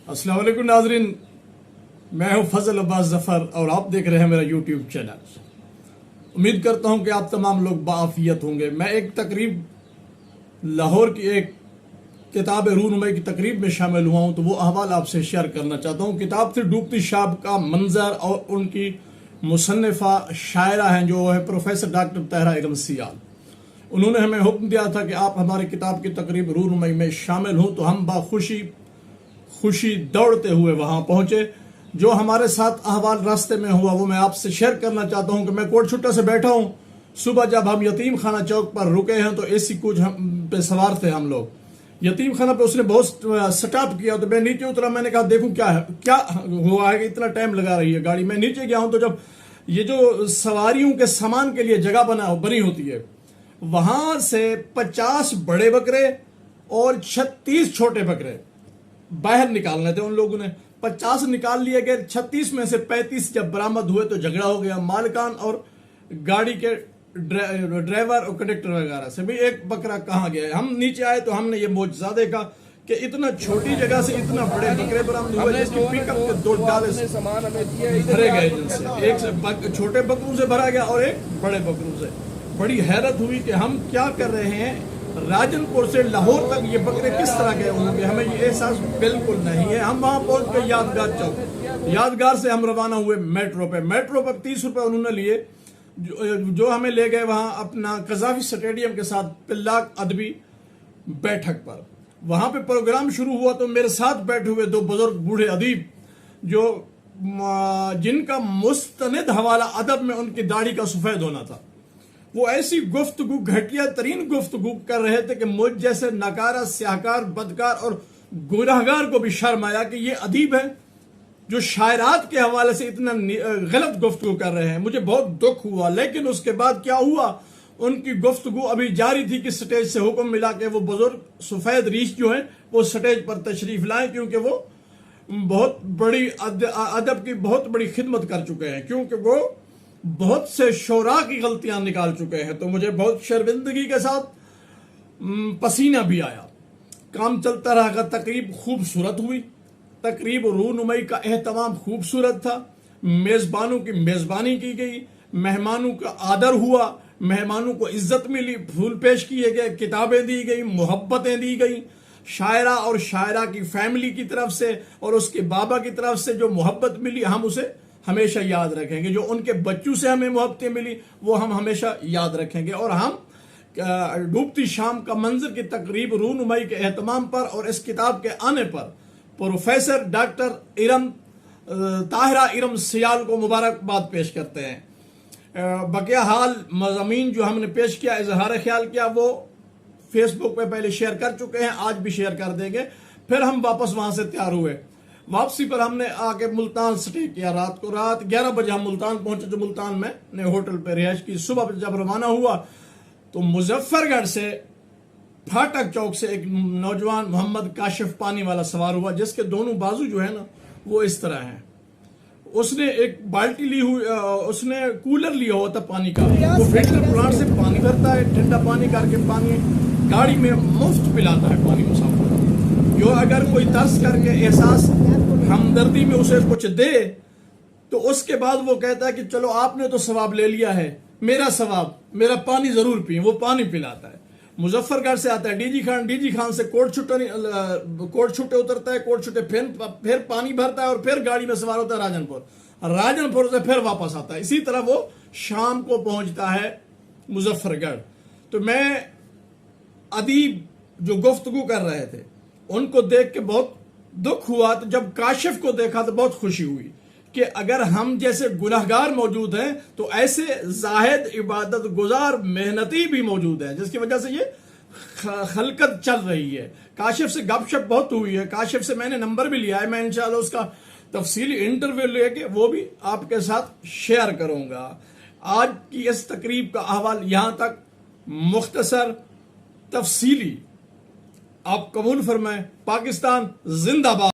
अस्सलाम वालेकुम नाजरीन, मैं हूं फजल अब्बास जफर और आप देख रहे हैं मेरा यूट्यूब चैनल। उम्मीद करता हूं कि आप तमाम लोग बाआफियत होंगे। मैं एक तकरीब लाहौर की एक किताब रूनुमाई की तकरीब में शामिल हुआ हूं, तो वो अहवाल आपसे शेयर करना चाहता हूं। किताब थी डूबती शाब का मंजर और उनकी मुसन्निफा शायरा हैं जो है प्रोफेसर डॉक्टर तहरा इरम सियाल। उन्होंने हमें हुक्म दिया था कि आप हमारी किताब की तकरीब रूनुमाई में शामिल हों, तो हम खुशी दौड़ते हुए वहां पहुंचे। जो हमारे साथ अहवाल रास्ते में हुआ वो मैं आपसे शेयर करना चाहता हूं कि मैं कोट छुट्टा से बैठा हूं। सुबह जब हम यतीम खाना चौक पर रुके हैं तो एसी कोच पे सवार थे हम लोग। यतीम खाना पे उसने बहुत स्टॉप किया तो मैं नीचे उतरा। मैंने कहा देखूं क्या हुआ है कि इतना टाइम लगा रही है गाड़ी। मैं नीचे गया हूं तो जब ये जो सवारियों के सामान के लिए जगह बनी होती है, वहां से 50 बड़े बकरे और 36 छोटे बकरे बाहर निकालने थे। उन लोगों ने 50 निकाल लिए गए, 36 में से 35 जब बरामद हुए तो झगड़ा हो गया मालिकान और गाड़ी के ड्राइवर और कंडक्टर वगैरह से। भाई एक बकरा कहाँ गया। हम नीचे आए तो हमने ये मौजज़ा देखा कि इतना छोटी जगह से इतना बड़े बकरे बरामद हुए जिसकी पिकअप के 2 डाले भरे गए, जिनसे एक छोटे बकरों से भरा गया और एक बड़े बकरों से। बड़ी हैरत हुई कि हम क्या कर रहे हैं। राजनपुर से लाहौर तक ये बकरे किस तरह गए होंगे, हमें ये एहसास बिल्कुल नहीं है। हम वहां पहुंच गए यादगार चौक। यादगार से हम रवाना हुए मेट्रो पर 30 रुपए उन्होंने लिए, जो हमें ले गए वहां अपना कज़ाफी स्टेडियम के साथ पिल्लाक अदबी बैठक पर। वहां पे प्रोग्राम शुरू हुआ तो मेरे साथ बैठे हुए 2 बुजुर्ग बूढ़े अदीब जिनका मुस्तनिद हवाला अदब में उनकी दाढ़ी का सफेद होना था, वो ऐसी गुफ्तगू घटिया तरीन गुफ्तगू कर रहे थे कि मुझ जैसे नकारा स्याहकार बदकार और गुनाहगार को भी शर्म आया कि ये अदीब है जो शायरात के हवाले से इतना गलत गुफ्तगू कर रहे हैं। मुझे बहुत दुख हुआ। लेकिन उसके बाद क्या हुआ, उनकी गुफ्तगू अभी जारी थी कि स्टेज से हुक्म मिला के वो बुजुर्ग सफेद रीछ जो है वो स्टेज पर तशरीफ लाएं, क्योंकि वो बहुत बड़ी अदब की बहुत बड़ी खिदमत कर चुके हैं, क्योंकि वो बहुत से शोरा की गलतियां निकाल चुके हैं। तो मुझे बहुत शर्मिंदगी के साथ पसीना भी आया। काम चलता रहा। तकरीब खूबसूरत हुई। तकरीब रूनुमाई का एहतमाम खूबसूरत था। मेजबानों की मेजबानी की गई, मेहमानों का आदर हुआ, मेहमानों को इज्जत मिली, फूल पेश किए गए, किताबें दी गई, मोहब्बतें दी गई। शायरा और शायरा की फैमिली की तरफ से और उसके बाबा की तरफ से जो मोहब्बत मिली हम उसे हमेशा याद रखेंगे। जो उनके बच्चों से हमें मोहब्बतें मिली वो हम हमेशा याद रखेंगे। और हम डूबती शाम का मंजर की तकरीब रूनुमाई के एहतमाम पर और इस किताब के आने पर प्रोफेसर डॉक्टर ताहिरा इरम सियाल को मुबारकबाद पेश करते हैं। बकिया हाल मज़ामीन जो हमने पेश किया, इजहार ख्याल किया, वो फेसबुक पे पहले शेयर कर चुके हैं, आज भी शेयर कर देंगे। फिर हम वापस वहां से तैयार हुए। वापसी पर हमने आके मुल्तान स्टे किया। रात 11 बजे हम मुल्तान पहुंचे। जो मुल्तान में ने होटल पे रिहाइश की। सुबह जब रवाना हुआ तो मुजफ्फरगढ़ से फाटक चौक से एक नौजवान मोहम्मद काशिफ पानी वाला सवार हुआ, जिसके दोनों बाजू जो है ना वो इस तरह हैं। उसने एक बाल्टी ली हुई, उसने कूलर लिया हुआ था पानी का। वो फिल्टर प्लांट से पानी भरता है, ठंडा पानी करके पानी गाड़ी में मुफ्त पिलाता है पानी मुसाफिर। जो अगर कोई तरस करके एहसास हमदर्दी में उसे कुछ दे तो उसके बाद वो कहता है कि चलो आपने तो सवाब ले लिया है, मेरा सवाब, मेरा पानी जरूर पिए। वो पानी पिलाता है। मुजफ्फरगढ़ से आता है डीजी खान से कोट छुट्टे उतरता है, कोट छुट्टे फिर पानी भरता है और फिर गाड़ी में सवार होता है राजनपुर से फिर वापस आता है। इसी तरह वो शाम को पहुंचता है मुजफ्फरगढ़। तो मैं अदीब जो गुफ्तगू कर रहे थे उनको देख के बहुत दुख हुआ। तो जब काशिफ को देखा तो बहुत खुशी हुई कि अगर हम जैसे गुनहगार मौजूद हैं तो ऐसे जाहिद इबादत गुजार मेहनती भी मौजूद हैं, जिसकी वजह से ये खलकत चल रही है। काशिफ से गपशप बहुत हुई है। काशिफ से मैंने नंबर भी लिया है। मैं इंशाल्लाह उसका तफसीली इंटरव्यू लेके वो भी आपके साथ शेयर करूंगा। आज की इस तकरीब का अहवाल यहां तक मुख्तसर तफसीली आप कबूल फरमाएं। पाकिस्तान जिंदाबाद।